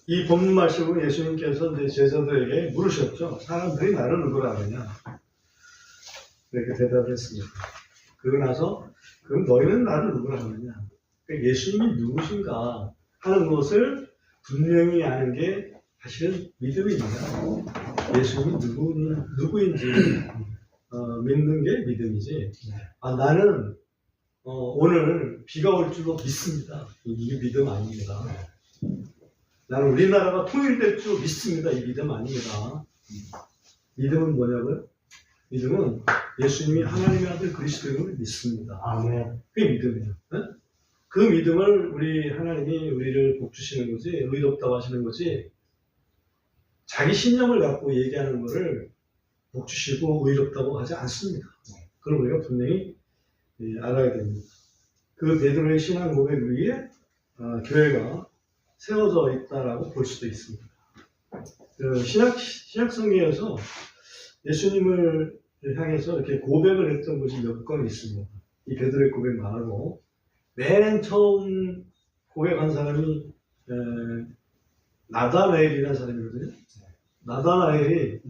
이 본문 말씀으로 예수님께서 이제 제자들에게 물으셨죠. 사람들이 나를 누구라 하느냐? 이렇게 대답을 했습니다. 그러고 나서 그럼 너희는 나를 누구라 하느냐? 그러니까 예수님이 누구신가 하는 것을 분명히 아는 게 사실은 믿음입니다. 예수님이 누구인지 믿는 게 믿음이지. 나는 오늘 비가 올 줄로 믿습니다. 이게 믿음 아닙니다. 나는 우리나라가 통일될 줄 믿습니다. 이 믿음 아닙니다. 믿음은 뭐냐고요? 믿음은 예수님이 하나님의 아들 그리스도임을 믿습니다. 아멘. 그게 믿음이에요. 네? 그 믿음을 우리 하나님이 우리를 복 주시는 거지, 의롭다고 하시는 거지, 자기 신념을 갖고 얘기하는 거를 복 주시고 의롭다고 하지 않습니다. 그걸 우리가 분명히 알아야 됩니다. 그 베드로의 신앙 고백 위에 교회가 세워져 있다라고 볼 수도 있습니다. 그 신약 성경에서 예수님을 향해서 이렇게 고백을 했던 곳이 몇 건 있습니다. 이 베드로의 고백 말고 맨 처음 고백한 사람이 나다나엘이라는 사람이거든요. 나다나엘이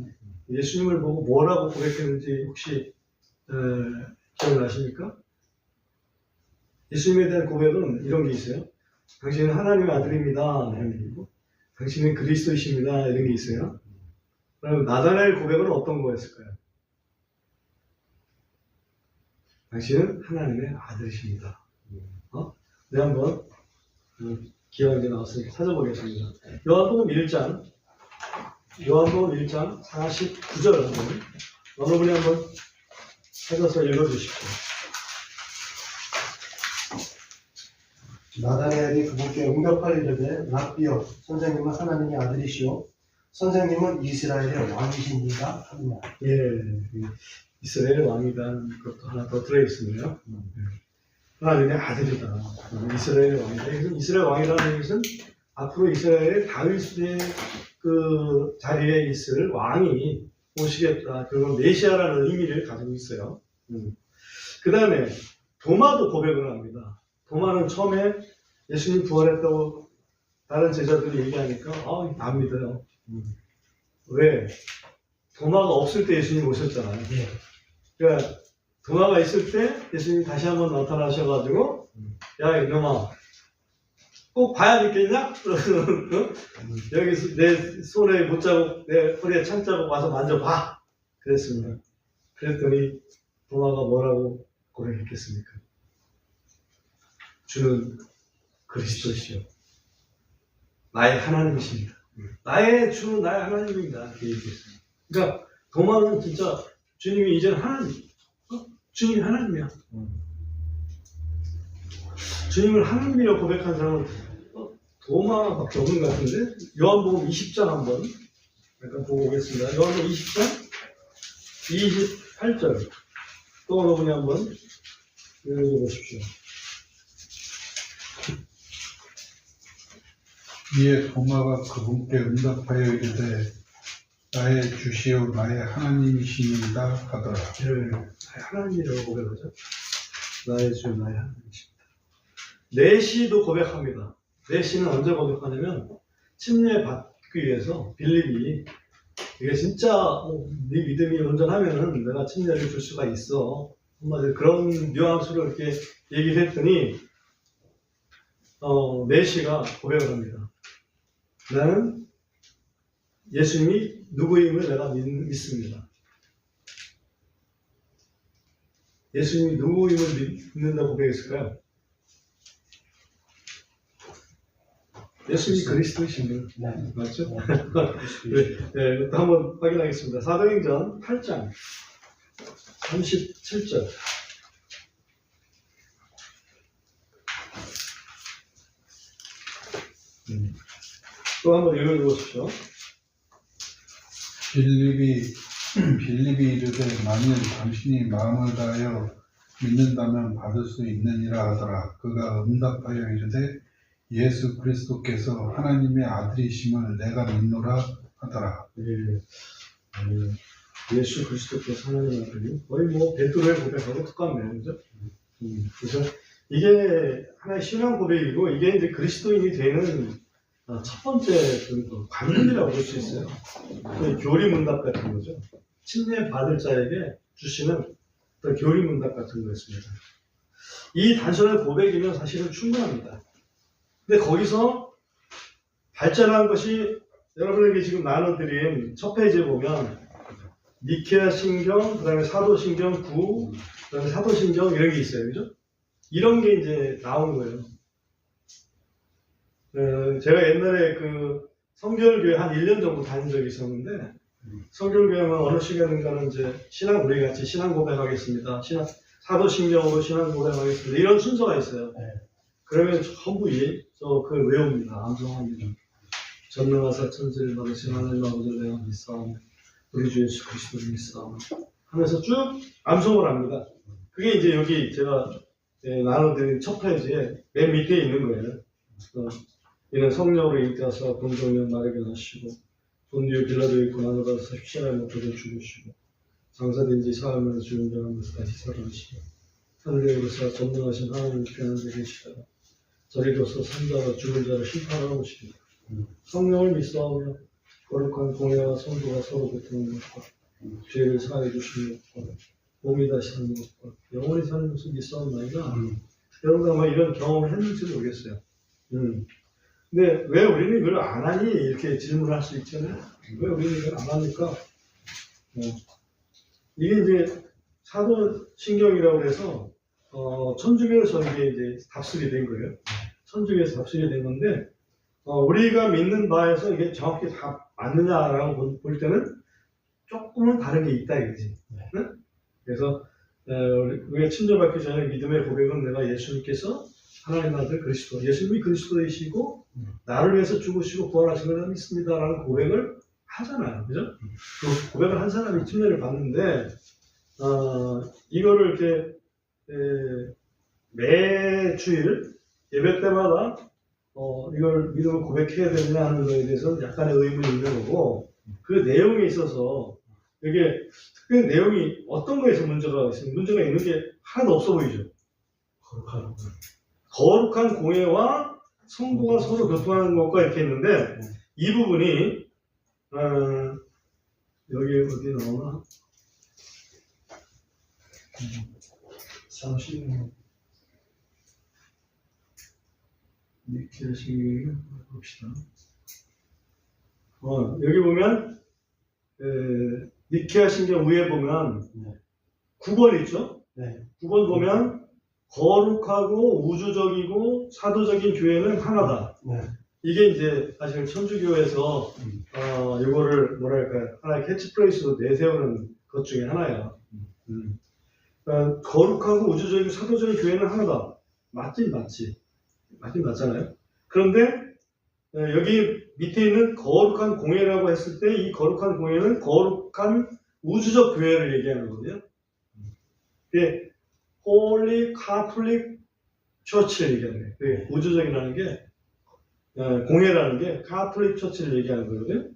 예수님을 보고 뭐라고 고백했는지 혹시 기억나십니까? 예수님에 대한 고백은 이런 게 있어요. 당신은 하나님의 아들입니다. 이런 게 있고, 당신은 그리스도이십니다. 이런 게 있어요. 그럼 나다나엘 고백은 어떤 거였을까요? 당신은 하나님의 아들이십니다. 네, 한번 기억이 나왔으니까 찾아보겠습니다. 요한복음 1장 49절 한번 어느 분이 한번 찾아서 읽어주십시오. 나다나엘이 그분께 응답하여 이르되 랍비여, 선생님은 하나님의 아들이시오, 선생님은 이스라엘의 왕이십니다 하느냐. 예, 이스라엘의 왕이라는 것도 하나 더 들어있습니다. 하나님의 아들이다. 이스라엘의 왕이다. 이스라엘 왕이라는 것은 앞으로 이스라엘의 다윗의 그 자리에 있을 왕이 오시겠다. 그리고 메시아라는 의미를 가지고 있어요. 그 다음에 도마도 고백을 합니다. 도마는 처음에 예수님 부활했다고 다른 제자들이 얘기하니까 안 믿어요. 왜? 도마가 없을 때 예수님 오셨잖아요. 그러니까 도마가 있을 때 예수님이 다시 한번 나타나셔가지고 야 이놈아 꼭 봐야 믿겠냐? 여기서 내 손에 못자국 내 허리에 찬자국 와서 만져봐 그랬습니다. 그랬더니 도마가 뭐라고 고백했겠습니까? 주는 그리스도시요 나의 하나님이십니다. 나의 주는 나의 하나님입니다. 이렇게 얘기했습니다. 그러니까 도마는 진짜 주님이 이제는 하나님, 주님이 하나님이야. 주님을 하나님이라고 고백한 사람은 도마밖에 없는 것 같은데 요한복음 20장 한번 약간 보고 오겠습니다. 요한복음 20장 28절 또 어느 분이 한번 읽어보십시오. 이에 도마가 그분께 응답하여 이르되 나의 주시오 나의 하나님이시니이다 하더라. 나의 하나님이라고 고백하죠. 나의 주 나의 하나님이십니다. 내시도 고백합니다. 내시는 언제 고백하냐면 침례받기 위해서 빌립이 이게 진짜 네 믿음이 온전하면은 내가 침례를 줄 수가 있어. 한마디로 그런 뉘앙스로 이렇게 얘기를 했더니 내시가 고백을 합니다. 나는 예수님이 누구임을 내가 믿습니다. 예수님이 누구임을 믿는다고 고백했을까요? 예수님이 그리스도이십니다. 네. 맞죠? 네, 이것도 한번 확인하겠습니다. 사도행전 8장 37절. 또 한번 읽어보십시오. 빌립이 이르되 만일 당신이 마음을 다하여 믿는다면 받을 수 있느니라 하더라. 그가 응답하여 이르되 예수 그리스도께서 하나님의 아들이심을 내가 믿노라 하더라. 예수 그리스도께서 하나님의 아들이 거의 뭐 베드로의 고백하고 똑같네요, 그죠? 그래서 이게 하나의 신앙 고백이고 이게 이제 그리스도인이 되는 첫 번째 그 관문이라고 볼 수 있어요. 그 교리문답 같은 거죠. 침례 받을 자에게 주시는 그 교리문답 같은 거였습니다. 이 단순한 고백이면 사실은 충분합니다. 근데 거기서 발전한 것이 여러분에게 지금 나눠드린 첫 페이지에 보면 니케아 신경, 그 다음에 사도신경 9, 그 다음에 사도신경 이런 게 있어요. 그죠? 이런 게 이제 나온 거예요. 제가 옛날에 그 성결교회 한 1년 정도 다닌 적이 있었는데, 성결교회는 어느 시간인가는 이제 우리 같이 신앙 고백하겠습니다. 사도신경으로 신앙 고백하겠습니다. 이런 순서가 있어요. 그러면 전부 그 외웁니다. 암송합니다. 전능하사 천지를 받으신 하나님 아버지를 내가 믿사오며 우리 주 예수 그리스도를 믿사오며 하면서 쭉 암송을 합니다. 그게 이제 여기 제가 나눠드린 첫 페이지에 맨 밑에 있는 거예요. 이는 성령으로 잉태하사 본종면 마르게 하시고 본디오 빌라도의 고난을 받아서 십시간에 못하게 죽으시고 장사된 지 사흘만에 죽은 자 가운데서 다시 살아나시고 하늘에서 전능하신 하나님의 편한 데 계시다가 저리로서 산자와 죽은 자를 심판하러 오시리라. 성령을 믿사오며 거룩한 공예와 성도가 서로 교통하는 것과 죄를 사하여 주시는 것과 몸이 다시 사는 것과 영원히 사는 것을 믿사옵나이다. 여러분 아마 이런 경험을 했는지 모르겠어요. 근데 왜 우리는 이걸 안 하니? 이렇게 질문할 수 있잖아요. 왜 우리는 이걸 안 합니까? 이게 이제 사도신경이라고 해서 천주교에서 이게 이제 답습이 된 거예요. 천주교에서 답습이 된 건데 우리가 믿는 바에서 이게 정확히 다 맞느냐라고 볼 때는 조금은 다른 게 있다 이거지. 응? 그래서 우리가 친절받기 전에 믿음의 고백은 내가 예수님께서 하나님 아들 그리스도, 예수님이 그리스도이시고 나를 위해서 죽으시고 부활하신 걸 믿습니다라는 고백을 하잖아요. 그죠? 그 고백을 한 사람이 침례를 받는데 이거를 이렇게 매 주일 예배 때마다 이걸 믿음을 고백해야 되느냐 하는 거에 대해서는 약간의 의문이 있는 거고, 그 내용에 있어서 이게 특별히 내용이 어떤 거에서 문제가 있으면 문제가 있는 게 하나도 없어 보이죠. 거룩한 공예와 성도가 서로 교통하는 것과 이렇게 있는데 이 부분이 여기 어디 나오나? 30년. 니케아 신경을 봅시다. 여기 보면 니케아 신경 위에 보면 9번 있죠? 네. 9번 보면 거룩하고 우주적이고 사도적인 교회는 하나다. 네. 이게 이제 사실 천주교에서 이거를 뭐랄까 하나의 캐치프레이스로 내세우는 것 중에 하나야. 거룩하고 우주적이고 사도적인 교회는 하나다. 맞긴 맞잖아요. 그런데 여기 밑에 있는 거룩한 공예라고 했을 때 이 거룩한 공예는 거룩한 우주적 교회를 얘기하는 거거든요. 이게 Holy Catholic Church를 얘기하는 거예요. 우주적이라는 게 공예라는 게 Catholic Church를 얘기하는 거거든요.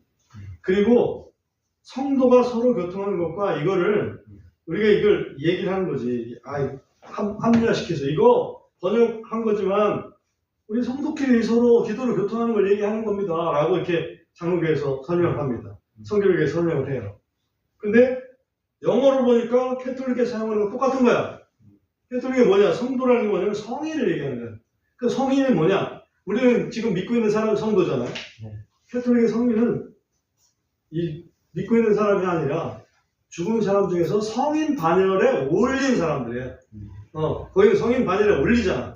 그리고 성도가 서로 교통하는 것과 이거를 우리가 이걸 얘기를 하는 거지. 합리화시켜서 이거 번역한 거지만 우리 성도끼리 서로 기도를 교통하는 걸 얘기하는 겁니다. 라고 이렇게 장로교에서 설명을 합니다. 성결교에 설명을 해요. 근데 영어로 보니까 캐톨릭에 사용하는 건 똑같은 거야. 캐톨릭이 뭐냐? 성도라는 게 뭐냐면 성인을 얘기하는 거야. 그 성인이 뭐냐? 우리는 지금 믿고 있는 사람은 성도잖아요. 캐톨릭의 성인은 믿고 있는 사람이 아니라 죽은 사람 중에서 성인 반열에 올린 사람들이에요. 거기 성인 반열에 올리잖아.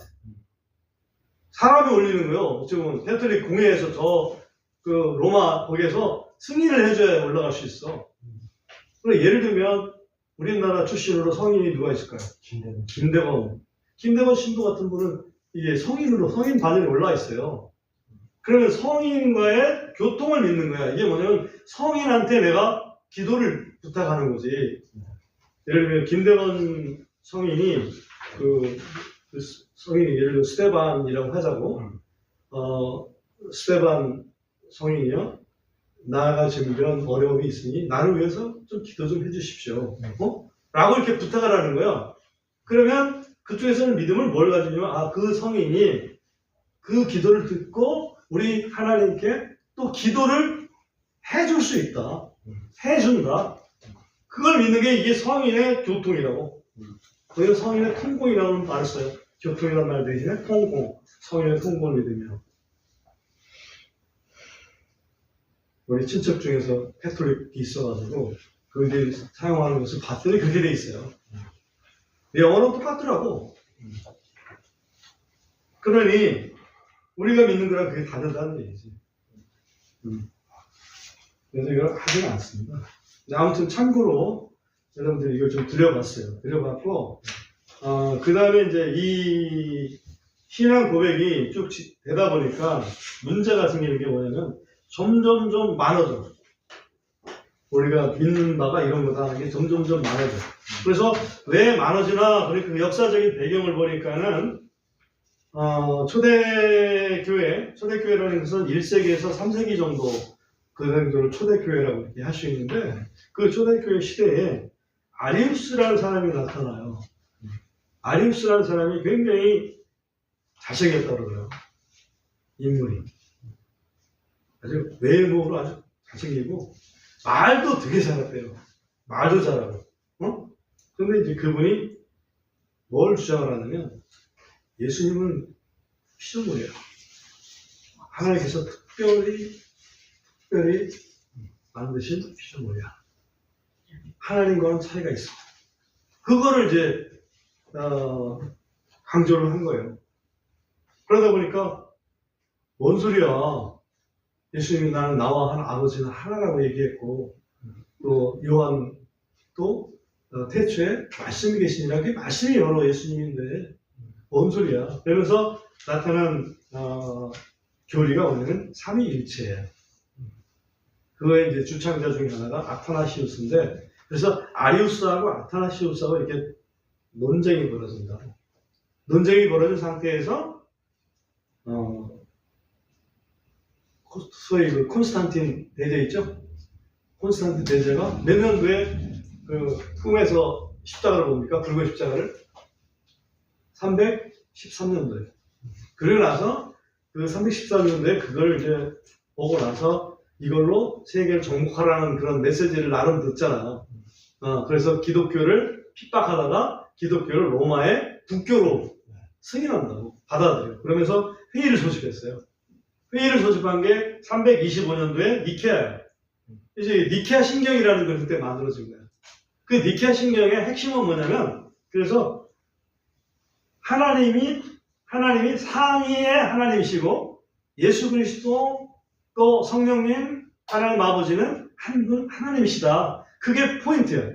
사람이 올리는 거예요. 지금 캐톨릭 공회에서 그 로마 거기에서 승인을 해줘야 올라갈 수 있어. 그럼 예를 들면 우리나라 출신으로 성인이 누가 있을까요? 김대건 신도 같은 분은 이게 성인으로 성인 반열에 올라 있어요. 그러면 성인과의 교통을 믿는 거야. 이게 뭐냐면 성인한테 내가 기도를 부탁하는 거지. 예를 들면 김대건 성인이 성인이 예를 들어 스테반이라고 하자고. 스테반 성인이요. 나아가 지금 이런 어려움이 있으니 나를 위해서 좀 기도 좀 해주십시오. 라고 이렇게 부탁을 하는 거야. 그러면 그쪽에서는 믿음을 뭘 가지냐면 그 성인이 그 기도를 듣고 우리 하나님께 또 기도를 해줄 수 있다. 해준다. 그걸 믿는 게 이게 성인의 교통이라고. 거기서 성인의 통공이라는 말을 써요. 교통이라는 말 대신에 통공. 성인의 통공을 믿으며. 우리 친척 중에서 캐톨릭이 있어가지고 그들이 사용하는 것을 봤더니 그렇게 돼 있어요. 영어는 똑같더라고. 그러니 우리가 믿는 거랑 그게 다르다는 얘기지. 그래서 이걸 하지는 않습니다. 아무튼 참고로 여러분들 이걸 좀 들여봤어요. 들여봤고 그 다음에 이제 이 신앙 고백이 쭉 되다 보니까 문제가 생기는 게 뭐냐면 점점점 많아져. 우리가 믿는 바가 이런 거다 하는 게 점점점 많아져. 그래서 왜 많아지나 그러니까 그 역사적인 배경을 보니까는 초대교회라는 것은 1세기에서 3세기 정도 그 정도를 초대교회라고 이렇게 할 수 있는데 그 초대교회 시대에 아리우스라는 사람이 나타나요. 아리우스라는 사람이 굉장히 잘생겼다고 그래요. 인물이. 아주 외모로 아주 잘생기고 말도 되게 잘했대요. 말도 잘하고. 근데 이제 그분이 뭘 주장을 하냐면 예수님은 피조물이에요. 하나님께서 특별히 만드신 피조물이야. 하나님과는 차이가 있어. 그거를 이제 강조를 한 거예요. 그러다 보니까 뭔 소리야. 예수님이 나는 나와 한 아버지는 하나라고 얘기했고 또 요한 또 태초에 말씀이 계시니라 그게 말씀이 여러 예수님인데 뭔 소리야. 그러면서 나타난 교리가 뭐냐면 삼위일체예요. 그거의 이제 주창자 중에 하나가 아타나시우스인데 그래서 아리우스하고 아타나시우스하고 이렇게 논쟁이 벌어진다. 논쟁이 벌어진 상태에서 소위 그 콘스탄틴 대제 있죠? 콘스탄틴 대제가 몇 년도에 그 꿈에서 십자가를 봅니까? 붉은 십자가를 313년도에. 그러고 나서 그 313년도에 그걸 이제 보고 나서 이걸로 세계를 정복하라는 그런 메시지를 나름 듣잖아. 그래서 기독교를 핍박하다가 기독교를 로마의 국교로 승인한다고 받아들여요. 그러면서 회의를 소집했어요. 회의를 소집한 게 325년도에 니케아예요. 이제 니케아 신경이라는 걸 그때 만들어진 거예요. 그 니케아 신경의 핵심은 뭐냐면 그래서 하나님이 삼위의 하나님이시고 예수 그리스도 또 성령님 하나님 아버지는 한 분 하나님이시다. 그게 포인트예요.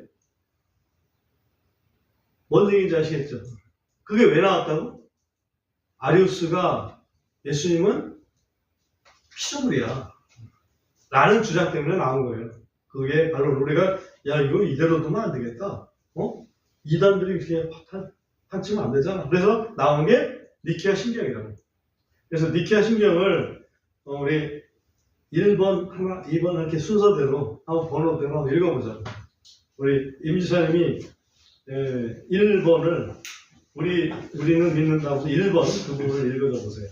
뭔 얘기인지 아시겠죠? 그게 왜 나왔다고? 아리우스가 예수님은 피조물이야 라는 주장 때문에 나온 거예요. 그게 바로 우리가 야 이거 이대로 두면 안 되겠다. 이단들이 이렇게 판치면 안 되잖아. 그래서 나온 게 니케아 신경이라고. 그래서 니케아 신경을 우리 1번, 하나, 2번 이렇게 순서대로 한번 번호대로 한번 읽어보자. 우리 임지사님이 1번을 우리는 믿는다고 1번 그 부분을 읽어줘 보세요.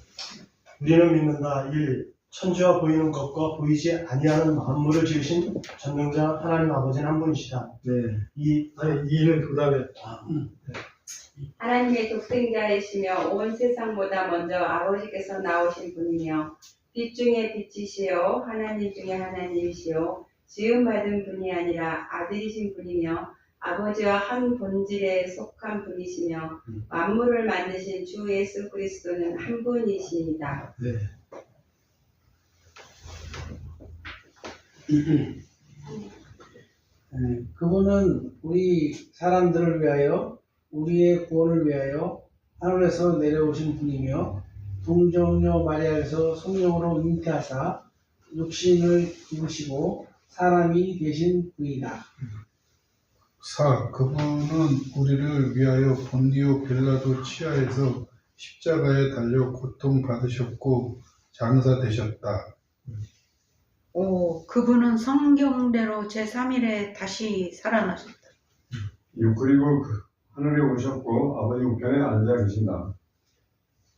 우리는 믿는다. 1. 천지와 보이는 것과 보이지 아니하는 만물을 지으신 전능자 하나님 아버지는 한 분이시다. 네. 2. 아니 2는 그 다음에 하나님의 독생자이시며 온 세상보다 먼저 아버지께서 나오신 분이며 빛 중에 빛이시요 하나님 중에 하나님이시요 지음받은 분이 아니라 아들이신 분이며 아버지와 한 본질에 속한 분이시며 만물을 만드신 주 예수 그리스도는 한 분이시니다. 네. 그분은 우리 사람들을 위하여 우리의 구원을 위하여 하늘에서 내려오신 분이며 동정녀 마리아에서 성령으로 잉태하사 육신을 입으시고 사람이 되신 분이다. 4. 그분은 우리를 위하여 본디오 빌라도 치하에서 십자가에 달려 고통받으셨고 장사되셨다. 그분은 성경대로 제3일에 다시 살아나셨다. 그리고 하늘에 오셨고 아버지 우편에 앉아 계신다.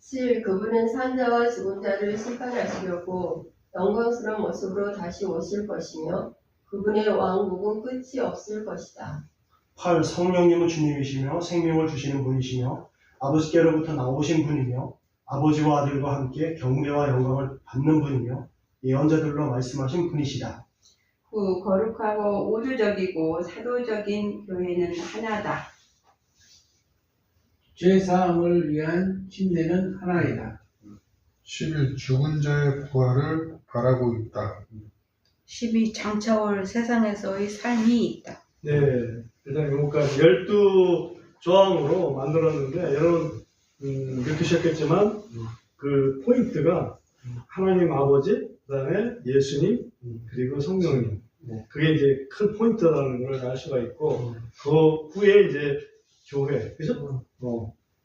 7. 그분은 산자와 죽은 자를 심판하시려고 영광스러운 모습으로 다시 오실 것이며 그분의 왕국은 끝이 없을 것이다. 8. 성령님은 주님이시며 생명을 주시는 분이시며 아버지께로부터 나오신 분이며 아버지와 아들과 함께 경배와 영광을 받는 분이며 예언자들로 말씀하신 분이시다. 9. 거룩하고 우주적이고 사도적인 교회는 하나다. 죄사함을 위한 침례는 하나이다. 11. 죽은 자의 부활을 바라고 있다. 12. 장차올 세상에서의 삶이 있다. 네, 일단 요거까지 12조항으로 만들었는데 여러분 느끼셨겠지만 그 포인트가 하나님 아버지, 그다음에 예수님, 그리고 성령님. 그게 이제 큰 포인트라는 걸 알 수가 있고 그 후에 이제 교회, 그죠?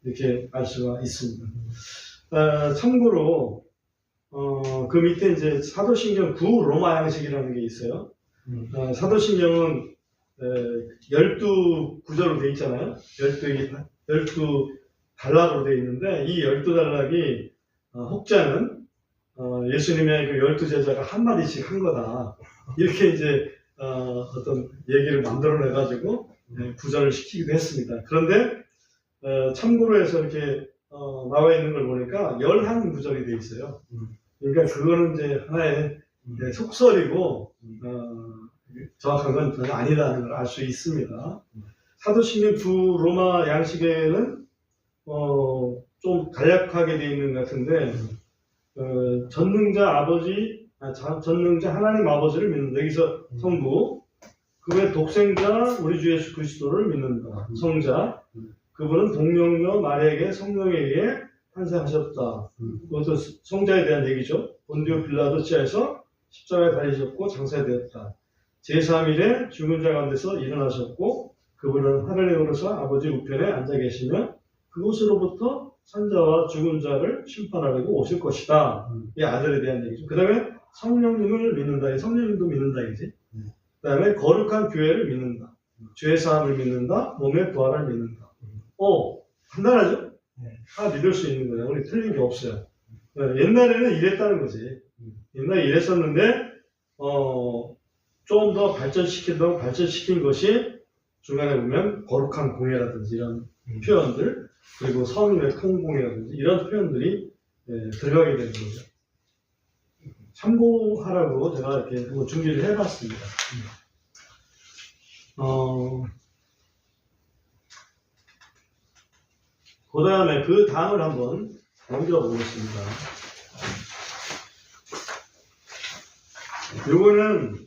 이렇게 알 수가 있습니다. 참고로 그 밑에 이제 사도신경 9 로마 양식이라는 게 있어요. 사도신경은 12구절로 되어 있잖아요. 12단락으로 되어 있는데 이 12단락이 혹자는 예수님의 그 12제자가 한마디씩 한 거다. 이렇게 이제 어떤 얘기를 만들어내가지고 구절을 시키기도 했습니다. 그런데 참고로 해서 이렇게 나와 있는 걸 보니까 11구절이 되어 있어요. 그러니까 그거는 이제 하나의 속설이고 정확한 건 전혀 아니라는 걸 알 수 있습니다. 사도신경 9 로마 양식에는 좀 간략하게 되어 있는 것 같은데 전능자 하나님 아버지를 믿는다. 여기서 성부, 그의 독생자 우리 주 예수 그리스도를 믿는다. 성자, 그분은 동명녀 마리아에게 성령에 의해 탄생하셨다. 그것도 성자에 대한 얘기죠. 본디오 빌라도 치하에서 십자가에 달리셨고 장사되었다. 제3일에 죽은 자 가운데서 일어나셨고 그분은 하늘에 오르사 아버지 우편에 앉아 계시며 그곳으로부터 산자와 죽은 자를 심판하려고 오실 것이다. 이 아들에 대한 얘기죠. 그 다음에 성령님을 믿는다. 성령님도 믿는다 이제. 그 다음에 거룩한 교회를 믿는다. 죄사함을 믿는다. 몸의 부활을 믿는다. 간단하죠? 다 믿을 수 있는 거예요. 우리 틀린 게 없어요. 옛날에는 이랬다는 거지. 옛날에 이랬었는데 좀 더 발전시킨 것이 중간에 보면 거룩한 공예라든지 이런 표현들, 그리고 성인의 통공이라든지 이런 표현들이 들어가게 되는 거죠. 참고하라고 제가 이렇게 한번 준비를 해봤습니다. 그 다음을 한번 넘겨보겠습니다. 요거는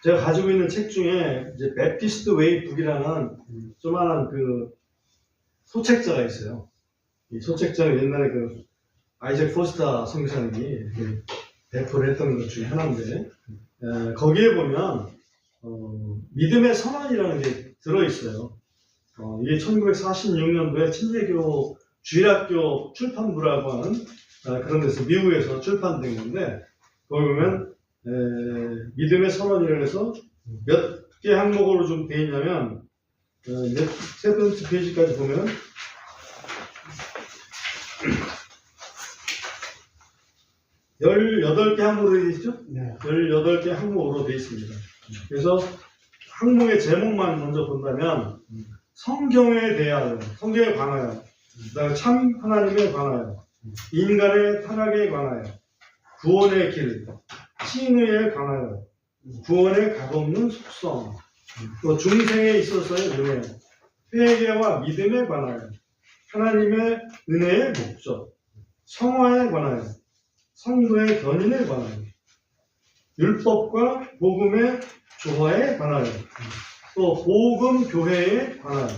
제가 가지고 있는 책 중에 이제 베프티스트 웨이 북이라는 조만한 그 소책자가 있어요. 이 소책자는 옛날에 그 아이작 포스터 선교사님이 배포를 했던 것 중에 하나인데 거기에 보면 믿음의 선언이라는 게 들어있어요. 이게 1946년도에 침례교 주일학교 출판부라고 하는 그런 데서 미국에서 출판된 건데 거기 보면 믿음의 선언이라고 해서 몇 개 항목으로 좀 되어 있냐면 세 번째 페이지까지 보면 18개 항목으로 되어 있죠? 네. 18개 항목으로 되어 있습니다. 그래서 항목의 제목만 먼저 본다면 성경에 대하여, 성경에 관하여, 그다음에 참 하나님에 관하여, 인간의 타락에 관하여, 구원의 길, 칭의에 관하여, 구원의 값없는 속성, 또 중생에 있어서의 은혜, 회개와 믿음에 관하여, 하나님의 은혜의 목적, 성화에 관하여, 성도의 견인에 관하여, 율법과 복음의 조화에 관하여, 또 복음 교회에 관하여,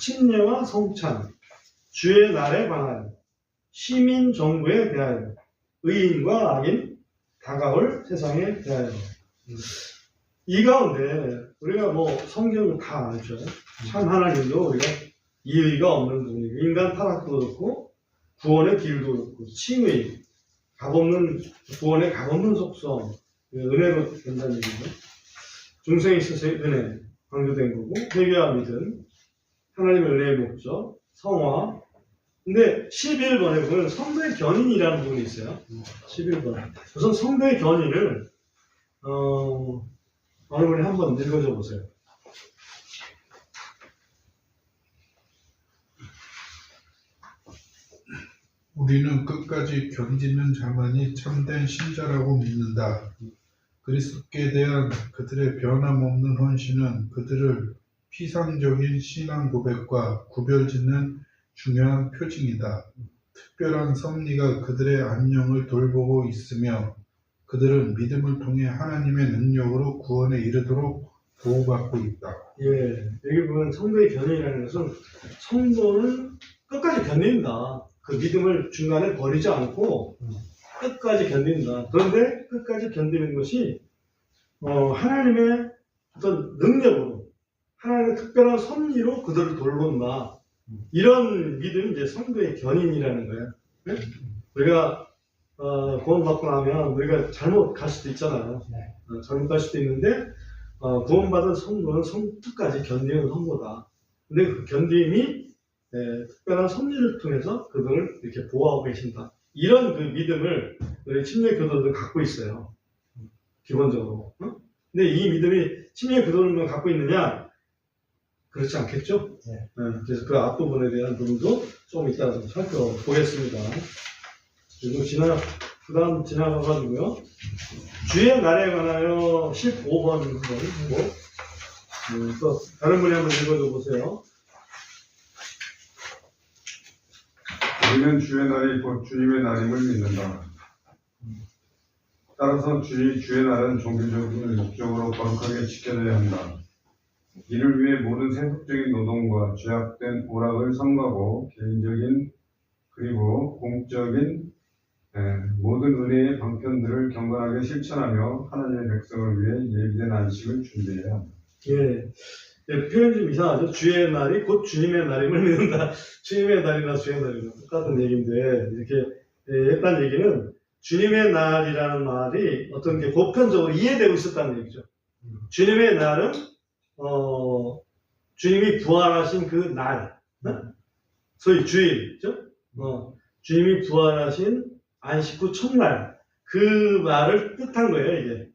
침례와 성찬, 주의 날에 관하여, 시민 정부에 대하여, 의인과 악인, 다가올 세상에 대하여. 이 가운데 우리가 성경을 다 알죠. 참 하나님도 우리가 이의가 없는 분이고 인간 타락도 그렇고 구원의 길도 그렇고 칭의, 구원의 값없는 속성, 은혜로 된다는 얘기죠. 중생에 있어서의 은혜, 강조된 거고 회개와 믿음, 하나님의 은혜의 목적, 성화, 근데 11번에 보면 성도의 견인이라는 부분이 있어요. 11번. 우선 성도의 견인을, 어느 분이 한번 읽어줘 보세요. 우리는 끝까지 견디는 자만이 참된 신자라고 믿는다. 그리스도께 대한 그들의 변함없는 헌신은 그들을 피상적인 신앙 고백과 구별짓는 중요한 표징이다. 특별한 섭리가 그들의 안녕을 돌보고 있으며 그들은 믿음을 통해 하나님의 능력으로 구원에 이르도록 보호받고 있다. 예, 여기 보면 성도의 견인이라는 것은 성도는 끝까지 견딘다. 그 믿음을 중간에 버리지 않고 끝까지 견딘다. 그런데 끝까지 견디는 것이 하나님의 어떤 능력으로, 하나님의 특별한 섭리로 그들을 돌본다. 이런 믿음이 이제 성도의 견인이라는 거예요. 네? 우리가 구원받고 나면 우리가 잘못 갈 수도 있잖아요. 잘못 갈 수도 있는데 구원받은 성도는 끝까지 견디는 성도다. 근데 그 견딤이 특별한 섭리를 통해서 그들을 이렇게 보호하고 계신다. 이런 그 믿음을 우리 침례 교도들은 갖고 있어요. 기본적으로. 근데 이 믿음이 침례 교도들만 갖고 있느냐? 그렇지 않겠죠? 그래서 그 앞부분에 대한 부분도 좀 이따가 좀 살펴보겠습니다. 그리고 그 다음 지나가가지고요. 주의 날에 관하여 15번 한번 보고, 또 다른 분이 한번 읽어줘 보세요. 우리는 주의 날이 곧 주님의 날임을 믿는다. 따라서 주의 날은 종교적인 목적으로 거룩하게 지켜져야 한다. 이를 위해 모든 세속적인 노동과 죄악된 오락을 삼가고 개인적인 그리고 공적인 모든 은혜의 방편들을 경건하게 실천하며 하나님의 백성을 위해 예비된 안식을 준비해야 한다. 예, 표현이 좀 이상하죠. 주의 날이 곧 주님의 날임을 믿는다. 주님의 날이나 주의 날이나 똑같은 얘기인데, 이렇게 했다는 얘기는 주님의 날이라는 말이 어떤 게 보편적으로 이해되고 있었다는 얘기죠. 주님의 날은 주님이 부활하신 그 날, 소위 주일이죠. 주님이 부활하신 안식 후 첫날, 그 말을 뜻한 거예요, 이게.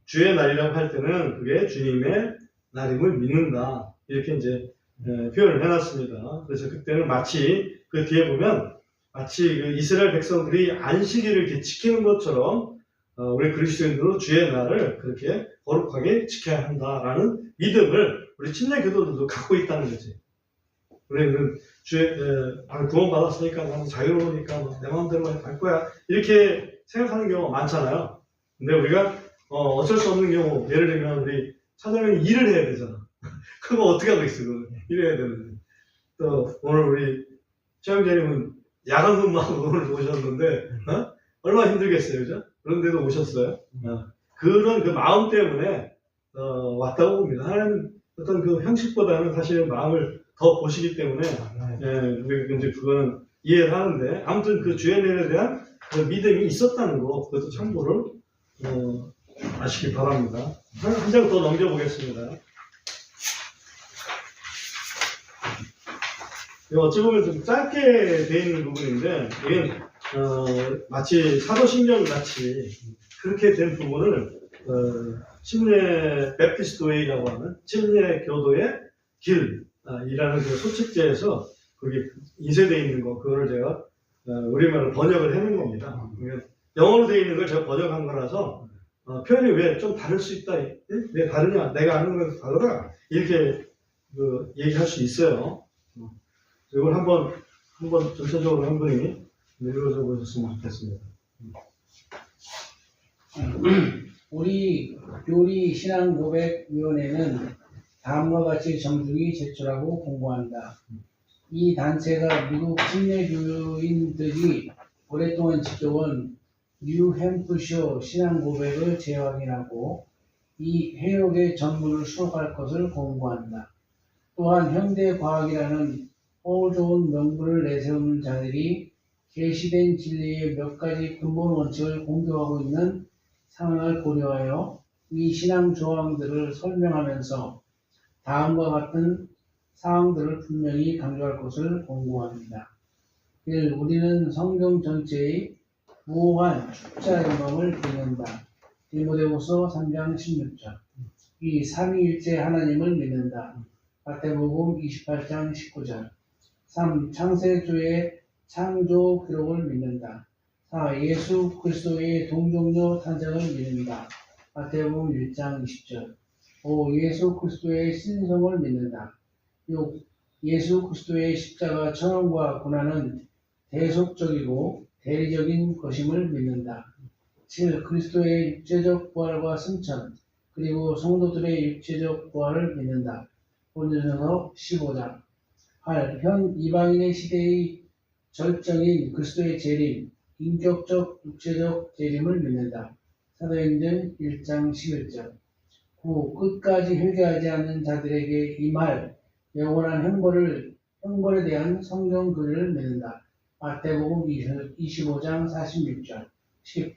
주의 날이라고 할 때는 그게 주님의 날임을 믿는다. 이렇게 이제 표현을 해놨습니다. 그래서 그때는 마치 그 뒤에 보면 마치 그 이스라엘 백성들이 안식일을 이렇게 지키는 것처럼 우리 그리스도인들도 주의 날을 그렇게 거룩하게 지켜야 한다라는 믿음을 우리 침례 교도들도 갖고 있다는 거지. 우리는 구원 받았으니까 나는 자유로우니까 내 마음대로 할 거야 이렇게 생각하는 경우가 많잖아요. 근데 우리가 어쩔 수 없는 경우, 예를 들면 우리 사장님이 일을 해야 되잖아. 그거 어떻게 하고 있어? 일해야 되는데. 또 오늘 우리 최영재님은 야간 근무하고 오늘 오셨는데 얼마나 힘들겠어요, 그죠? 그런데도 오셨어요. 그런 그 마음 때문에 왔다고 봅니다. 하나님 어떤 그 형식보다는 사실 마음을 더 보시기 때문에 우리가 이제 그거는 이해를 하는데, 아무튼 그 주의 날에 대한 그 믿음이 있었다는 거, 그것도 참고를 아시기 바랍니다. 한 장 더 넘겨보겠습니다. 어찌 보면 좀 짧게 돼 있는 부분인데, 이게 마치 사도신경 같이 그렇게 된 부분을 침례 베프티스트 웨이라고 하는 침례 교도의 길이라는 그 소책제에서 그게 인쇄되어 있는 거, 그거를 제가 우리말로 번역을 해놓은 겁니다. 영어로 되어 있는 걸 제가 번역한 거라서 표현이 왜 좀 다를 수 있다, 왜 다르냐, 내가 아는 건 다르다, 이렇게 얘기할 수 있어요. 이걸 한번 전체적으로 한 분이 읽어줘 보셨으면 좋겠습니다. 우리 교리 신앙고백위원회는 다음과 같이 정중히 제출하고 공고한다. 이 단체가 미국 침례교인들이 오랫동안 지켜온 뉴햄프셔 신앙고백을 재확인하고 이 해역의 전문을 수록할 것을 공고한다. 또한 현대과학이라는 꼴 좋은 명분을 내세우는 자들이 계시된 진리의 몇 가지 근본 원칙을 공격하고 있는 상황을 고려하여 이 신앙 조항들을 설명하면서 다음과 같은 사항들을 분명히 강조할 것을 공고합니다. 1. 우리는 성경 전체의 무한 축자 영광을 믿는다. 디모데후서 3장 16절. 2. 삼위일체 하나님을 믿는다. 마태복음 28장 19절. 3. 창세주의 창조 기록을 믿는다. 4. 예수 그리스도의 동정녀 탄생을 믿는다. 마태복음 1장 20절. 5. 예수 그리스도의 신성을 믿는다. 6. 예수 그리스도의 십자가 천원과 고난은 대속적이고 대리적인 것임을 믿는다. 7. 그리스도의 육체적 부활과 승천, 그리고 성도들의 육체적 부활을 믿는다. 고린도전서 15장. 8. 현 이방인의 시대의 절정인 그리스도의 재림, 인격적 육체적 재림을 믿는다. 사도행전 1장 11절. 9. 끝까지 회개하지 않는 자들에게 임할 영원한 형벌에 대한 성경 글을 믿는다. 마태복음 25장 46절. 10.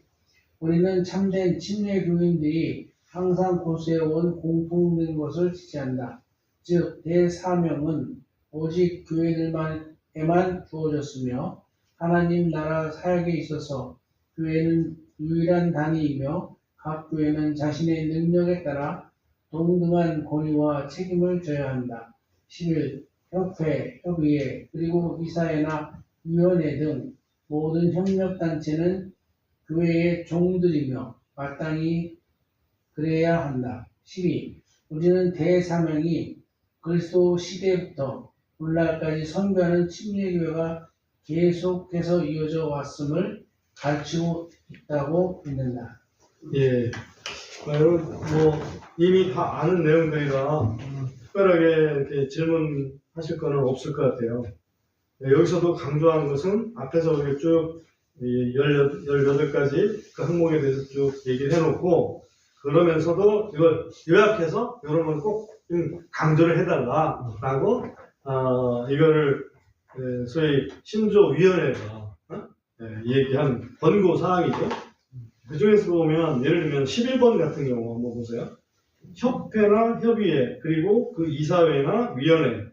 우리는 참된 침례교인들이 항상 고수해온 공통된 것을 지지한다. 즉, 대사명은 오직 교회들에만 주어졌으며 하나님 나라 사역에 있어서 교회는 유일한 단위이며 각 교회는 자신의 능력에 따라 동등한 권위와 책임을 져야 한다. 11. 협회, 협의회, 그리고 이사회나 위원회 등 모든 협력단체는 교회의 종들이며 마땅히 그래야 한다. 12. 우리는 대사명이 그리스도 시대부터 오늘날까지 선교하는 침례교회가 계속해서 이어져 왔음을 가르치고 있다고 믿는다. 예. 여러분, 이미 다 아는 내용들이라 특별하게 이렇게 질문하실 거는 없을 것 같아요. 여기서도 강조하는 것은 앞에서 우리 쭉 18가지 그 항목에 대해서 쭉 얘기를 해놓고, 그러면서도 이걸 요약해서 이런 건 꼭 강조를 해달라라고, 이거를 소위 신조위원회가 얘기한 권고 사항이죠. 그 중에서 보면 예를 들면 11번 같은 경우 한번 보세요. 협회나 협의회, 그리고 그 이사회나 위원회,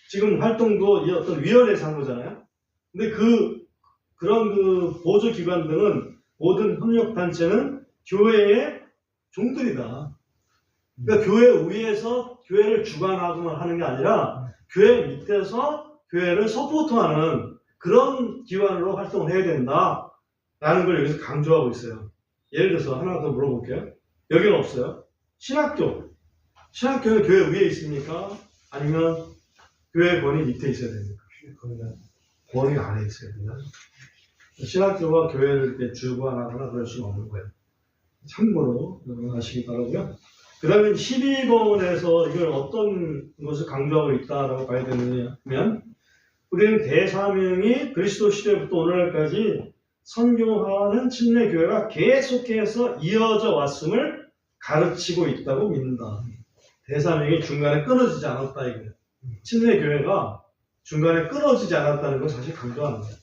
지금 활동도 이 어떤 위원회에서 한 거잖아요. 근데 그런 그 보조기관 등은 모든 협력단체는 교회의 종들이다. 그러니까 교회 위에서 교회를 주관하거나 하는 게 아니라 교회 밑에서 교회를 서포트하는 그런 기관으로 활동을 해야 된다 라는 걸 여기서 강조하고 있어요. 예를 들어서 하나 더 물어볼게요. 여기는 없어요. 신학교는 교회 위에 있습니까? 아니면 교회 권위 밑에 있어야 됩니까? 권위 아래에 있어야 됩니다. 신학교가 교회를 이렇게 주관하거나 그럴 수는 없는 거예요. 참고로 아시기 바라고요. 그 다음에 12번에서 이걸 어떤 것을 강조하고 있다라고 봐야 되느냐면, 우리는 대사명이 그리스도 시대부터 오늘날까지 선교하는 침례교회가 계속해서 이어져 왔음을 가르치고 있다고 믿는다. 대사명이 중간에 끊어지지 않았다 이거예요. 침례교회가 중간에 끊어지지 않았다는 걸 사실 강조하는 거예요.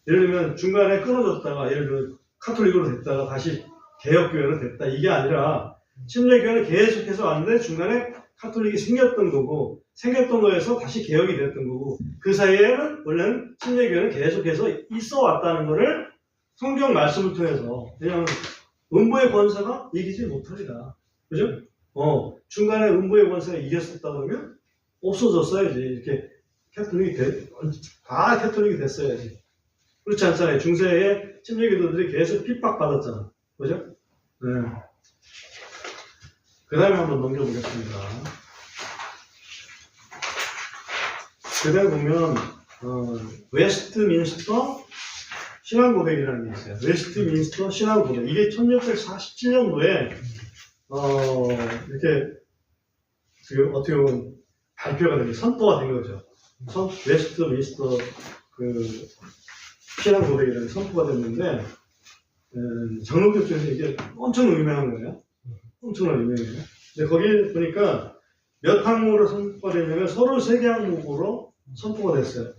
예를 들면 중간에 끊어졌다가 예를 들어 카톨릭으로 됐다가 다시 개혁교회로 됐다 이게 아니라, 침례교회는 계속해서 왔는데 중간에 카톨릭이 생겼던 거고, 생겼던 거에서 다시 개혁이 됐던 거고, 그 사이에는 원래는 침례교회는 계속해서 있어 왔다는 거를 성경 말씀을 통해서, 그냥 음부의 권세가 이기지 못하리라. 그죠? 중간에 음부의 권세가 이겼었다 그러면 없어졌어야지. 이렇게 다 캐톨릭이 됐어야지. 그렇지 않잖아요. 중세에 침례교도들이 계속 핍박받았잖아. 그죠? 네. 그 다음에 한번 넘겨보겠습니다. 그 다음에 보면, 웨스트민스터 신앙고백이라는 게 있어요. 웨스트민스터 신앙고백. 이게 1647년도에, 이렇게, 어떻게 보면 발표가 된, 선포가 된 거죠. 웨스트민스터 신앙고백이라는 선포가 됐는데, 장로교 쪽에서 이게 엄청 유명한 거예요. 엄청나게 유명해요. 근데 거기 보니까 몇 항목으로 선포가 되냐면 33개 항목으로 선포가 됐어요.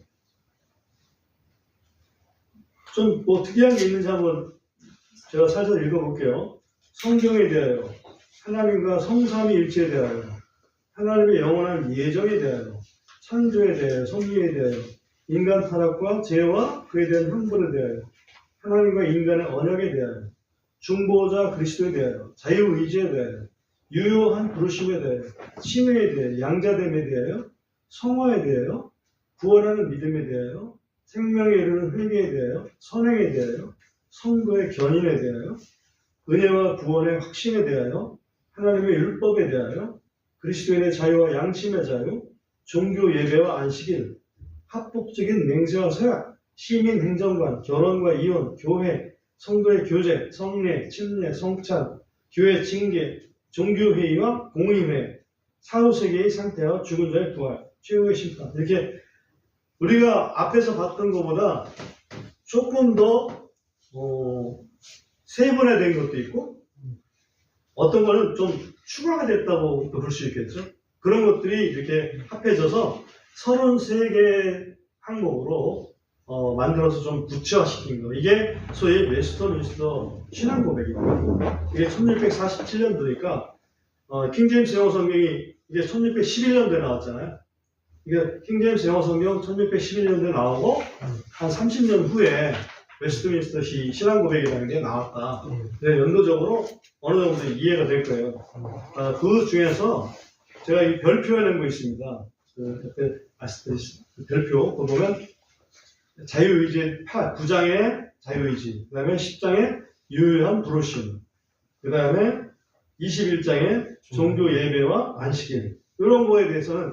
좀 특이한 게 있는지 한번 제가 살짝 읽어볼게요. 성경에 대하여, 하나님과 성삼위 일체에 대하여, 하나님의 영원한 예정에 대하여, 창조에 대하여, 섭리에 대하여, 인간 타락과 죄와 그에 대한 형벌에 대하여, 하나님과 인간의 언약에 대하여, 중보자 그리스도에 대하여, 자유의지에 대하여, 유효한 부르심에 대하여, 칭의에 대하여, 양자됨에 대하여, 성화에 대하여, 구원하는 믿음에 대하여, 생명에 이르는 회개에 대하여, 선행에 대하여, 성도의 견인에 대하여, 은혜와 구원의 확신에 대하여, 하나님의 율법에 대하여, 그리스도인의 자유와 양심의 자유, 종교 예배와 안식일, 합법적인 맹세와 서약, 시민 행정관, 결혼과 이혼, 교회, 성도의 교제, 성례, 침례, 성찬, 교회 징계, 종교회의와 공의회, 사후세계의 상태와 죽은 자의 부활, 최후의 심판. 이렇게 우리가 앞에서 봤던 것보다 조금 더 세분화된 것도 있고, 어떤 거는 좀 추가가 됐다고 볼 수 있겠죠. 그런 것들이 이렇게 합해져서 33개 항목으로 만들어서 좀 구체화시킨 거. 이게 소위 웨스터민스터 신앙 고백입니다. 이게 1647년도니까 킹제임스 영어 성경이 이게 1611년도에 나왔잖아요. 이게 킹제임스 영어 성경 1611년도에 나오고 한 30년 후에 웨스트민스터 신앙 고백이라는 게 나왔다. 네, 연도적으로 어느 정도 이해가 될 거예요. 그 중에서 제가 이 별표 해놓은 거 있습니다. 그때 아시다시피 별표 그거 보면 자유의지 9장의 자유의지, 그 다음에 10장의 유효한 부르심, 그 다음에 21장의 종교 예배와 안식일, 이런 거에 대해서는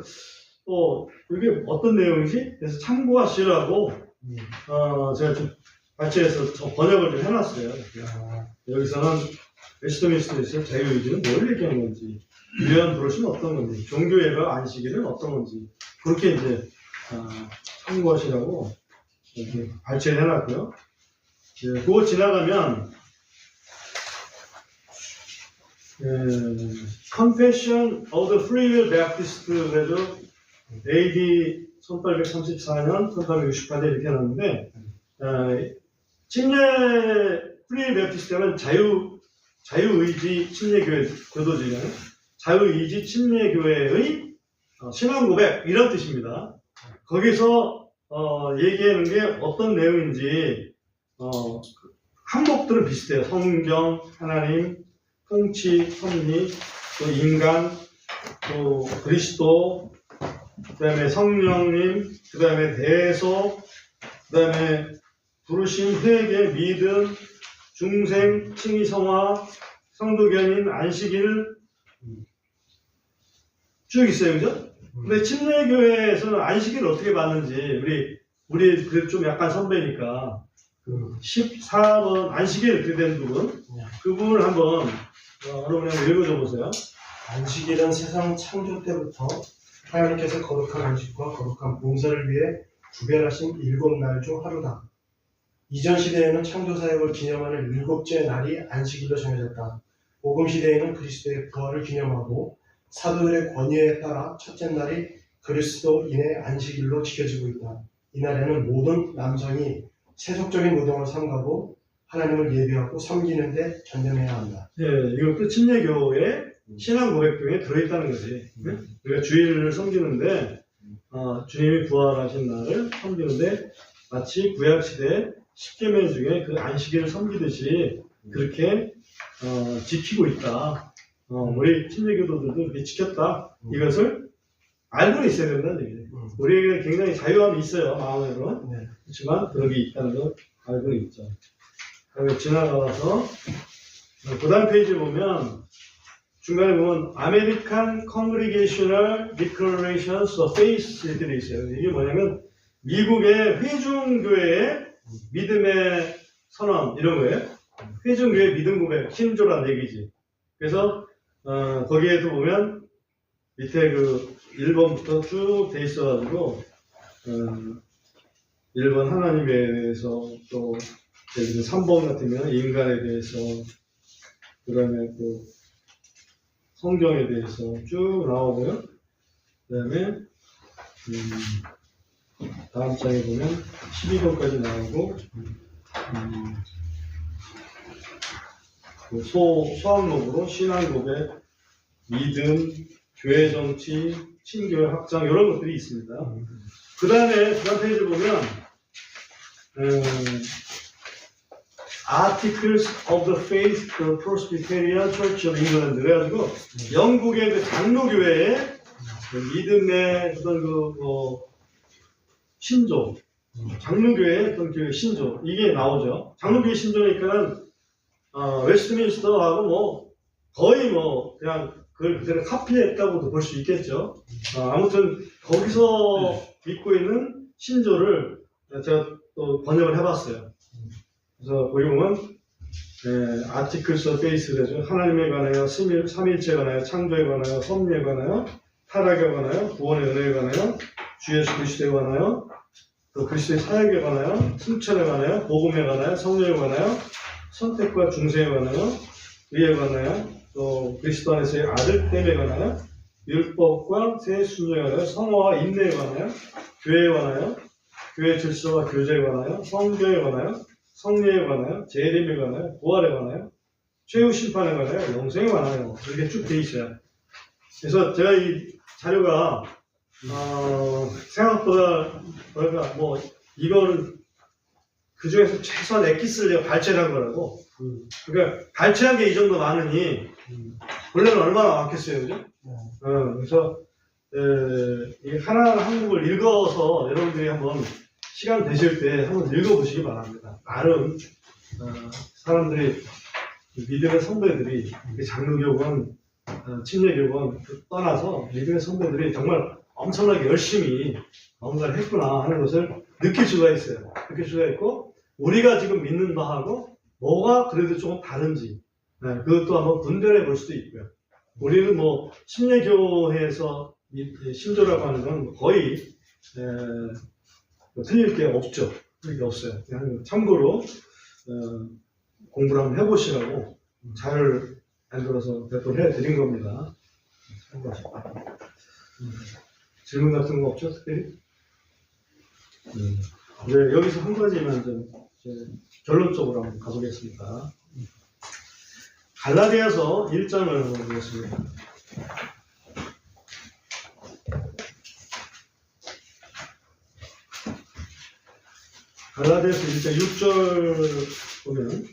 이게 어떤 내용이지? 그래서 참고하시라고 제가 좀 발췌해서 번역을 좀 해놨어요. 여기서는 웨스트민스터에서 자유의지는 뭘 얘기하는 건지, 유효한 부르심은 어떤 건지, 종교 예배와 안식일은 어떤 건지, 그렇게 이제 참고하시라고 이렇게 발췌를 해놨고요. 그거 지나가면 Confession of the Free Will Baptist 그래도 AD 1834년, 1868년 이렇게 해놨는데 침례 프리 베프티스트는 자유의지 침례교회 교도지는 자유의지 침례교회의 신앙 고백 이런 뜻입니다. 거기서 얘기하는 게 어떤 내용인지 항목들은 비슷해요. 성경, 하나님, 통치, 섭리, 또 인간, 또 그리스도, 그 다음에 성령님, 그 다음에 대소, 그 다음에 부르심, 회개, 믿음, 중생, 칭의, 성화, 성도견인, 안식일 쭉 있어요, 그죠? 근데 침례교회에서는 안식일을 어떻게 받는지 우리 그래도 좀 약간 선배니까 14번 안식일 그렇게 된 부분 그 부분을 한번 여러분이 한번 읽어줘 보세요. 안식일은 세상 창조 때부터 하나님께서 거룩한 안식과 거룩한 봉사를 위해 구별하신 7날 중 하루다. 이전 시대에는 창조 사역을 기념하는 7째 날이 안식일로 정해졌다. 복음 시대에는 그리스도의 부활을 기념하고 사도들의 권위에 따라 첫째 날이 그리스도인의 안식일로 지켜지고 있다. 이날에는 모든 남성이 세속적인 노동을 삼가고 하나님을 예배하고 섬기는 데 전념해야 한다. 네, 이것도 침례교의 신앙 고백 중에 들어있다는 거지. 우리가 주일을 섬기는데 주님이 부활하신 날을 섬기는데 마치 구약시대 10계명 중에 그 안식일을 섬기듯이 그렇게 지키고 있다. 우리 침례교도들도 이렇게 지켰다. 이것을 알고 있어야 된다는 얘기예요. 우리에게 굉장히 자유함이 있어요. 마음으로. 네. 그렇지만 그런 게 있다는 걸 알고 있죠. 지나가서 그 다음 페이지 보면 중간에 보면 American Congregational Declarations of Faith 이렇게 돼 있어요. 이게 뭐냐면 미국의 회중교회의 믿음의 선언 이런 거예요. 회중교회 믿음 고백, 신조란 얘기지. 그래서 거기에도 보면 밑에 그 1번부터 쭉 돼 있어가지고 1번 하나님에 대해서 또 3번 같으면 인간에 대해서 그 다음에 또 성경에 대해서 쭉 나오고요. 그 다음에 다음 장에 보면 12번까지 나오고 그 소항목으로 신앙 고백, 믿음, 교회 정치, 친교회 확장 이런 것들이 있습니다. 그 다음에 페이지 보면 Articles of the Faith, the Presbyterian Church of England 그래가지고 영국의 그 장로교회의 그 믿음의 어떤 신조, 장로교회의 어떤 그 신조 이게 나오죠. 장로교회 신조니까는 웨스트민스터하고 뭐 거의 뭐 그냥 그걸 그대로 카피했다고도 볼 수 있겠죠. 아무튼 거기서 믿고 있는 신조를 제가 또 번역을 해봤어요. 그래서 거기 보면 Articles of Faith 그래서 하나님에 관하여 삼일체에 관하여 창조에 관하여 섭리에 관하여 타락에 관하여 구원의 은혜에 관하여 주 예수 그리스도에 관하여 또 그리스도의 사역에 관하여 승천에 관하여 복음에 관하여 성령에 관하여 선택과 중생에 관하여 의에 관하여 또 그리스도 안에서의 아들됨에 관하여 율법과 새 순종에 관하여 성화와 인내에 관하여 교회에 관하여 교회 질서와 교제에 관하여 성경에 관하여 성례에 관하여 재림에 관하여 부활에 관하여 최후 심판에 관하여 영생에 관하여 이렇게 쭉 돼 있어요. 그래서 제가 이 자료가 생각보다 뭐 이거는 그 중에서 최소한 엑기스를 내가 발췌를 한 거라고. 그러니까 발췌한 게 이 정도 많으니 원래는 얼마나 많겠어요, 그죠? 그래서 이 하나 한국을 읽어서 여러분들이 한번 시간 되실 때 한번 읽어보시기 바랍니다. 나름 사람들이 믿음의 선배들이 장로교건 침례교건 떠나서 믿음의 선배들이 정말 엄청나게 열심히 뭔가를 했구나 하는 것을 느낄 수가 있어요. 느낄 수가 있고 우리가 지금 믿는 바하고 뭐가 그래도 조금 다른지 그것도 한번 분별해 볼 수도 있고요. 우리는 뭐 침례교회에서 신조라고 하는 건 거의 틀릴 게 없죠. 틀릴 게 없어요. 그냥 참고로 공부를 한번 해보시라고 잘 만들어서 배포를 해드린 겁니다. 질문 같은 거 없죠? 특별히? 네, 여기서 한 가지만 좀 결론적으로 한번 가보겠습니다. 갈라디아서 1장을 한번 보겠습니다. 갈라디아서 1장 6절 보면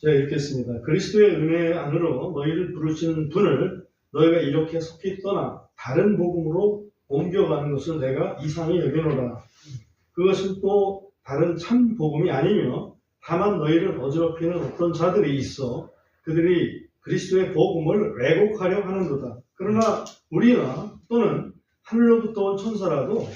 제가 읽겠습니다. 그리스도의 은혜 안으로 너희를 부르신 분을 너희가 이렇게 속히 떠나 다른 복음으로 옮겨가는 것을 내가 이상히 여기노라. 그것은 또 다른 참 복음이 아니며 다만 너희를 어지럽히는 어떤 자들이 있어 그들이 그리스도의 복음을 왜곡하려 하는도다. 그러나 우리나 또는 하늘로부터 온 천사라도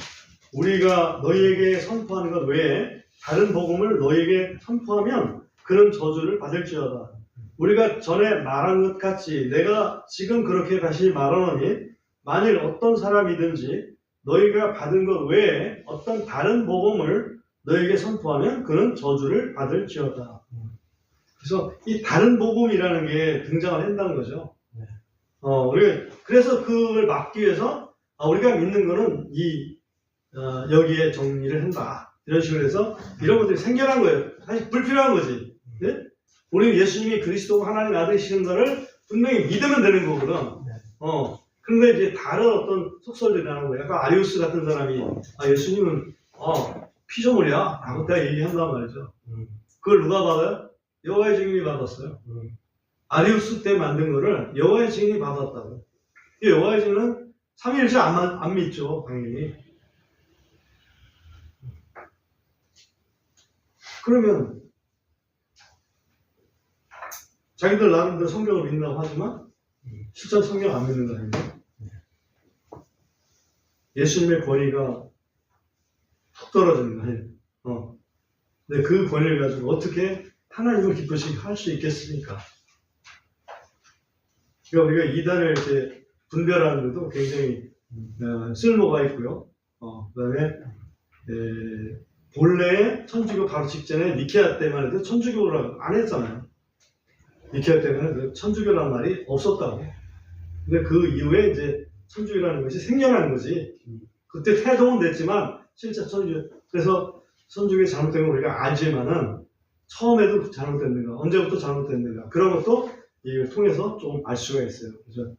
우리가 너희에게 선포하는 것 외에 다른 복음을 너희에게 선포하면 그런 저주를 받을지어다. 우리가 전에 말한 것 같이 내가 지금 그렇게 다시 말하노니 만일 어떤 사람이든지 너희가 받은 것 외에 어떤 다른 복음을 너희에게 선포하면 그는 저주를 받을지어다. 그래서 이 다른 복음이라는 게 등장을 한다는 거죠. 그래서 그걸 막기 위해서 우리가 믿는 거는 여기에 정리를 한다. 이런 식으로 해서 이런 것들이 생겨난 거예요. 사실 불필요한 거지. 네? 우리는 예수님이 그리스도 하나님 아들이시는 것을 분명히 믿으면 되는 거거든. 그런데 이제 다른 어떤 속설들이 나오는 거예요. 약간 아리우스 같은 사람이 예수님은 피조물이야 라고 다 얘기한단 말이죠. 그걸 누가 받아요? 여호와의 증인이 받았어요. 아리우스 때 만든 거를 여호와의 증인이 받았다고. 이 여호와의 증인은 삼위일체 안 믿죠, 당연히. 그러면 자기들 나름대로 성경을 믿는다고 하지만 실제 성경 안 믿는 거 아닙니까? 예수님의 권위가 툭 떨어지는 거 아니에요. 근데 그 권위를 가지고 어떻게 하나님을 기쁘시게 할 수 있겠습니까? 그러니까 우리가 이단을 이렇게 분별하는 데도 굉장히 쓸모가 있고요. 그 다음에 본래 천주교 바로 직전에 니케아 때만 해도 천주교라고 안 했잖아요. 니케아 때문에 천주교라는 말이 없었다고. 근데 그 이후에 이제 천주교라는 것이 생겨난 거지. 그때 태동은 됐지만 실제 그래서 선조기 잘못된 걸 우리가 알지만은 처음에도 잘못됐는가, 언제부터 잘못됐는가 그런 것도 이걸 통해서 조금 알 수가 있어요. 그래서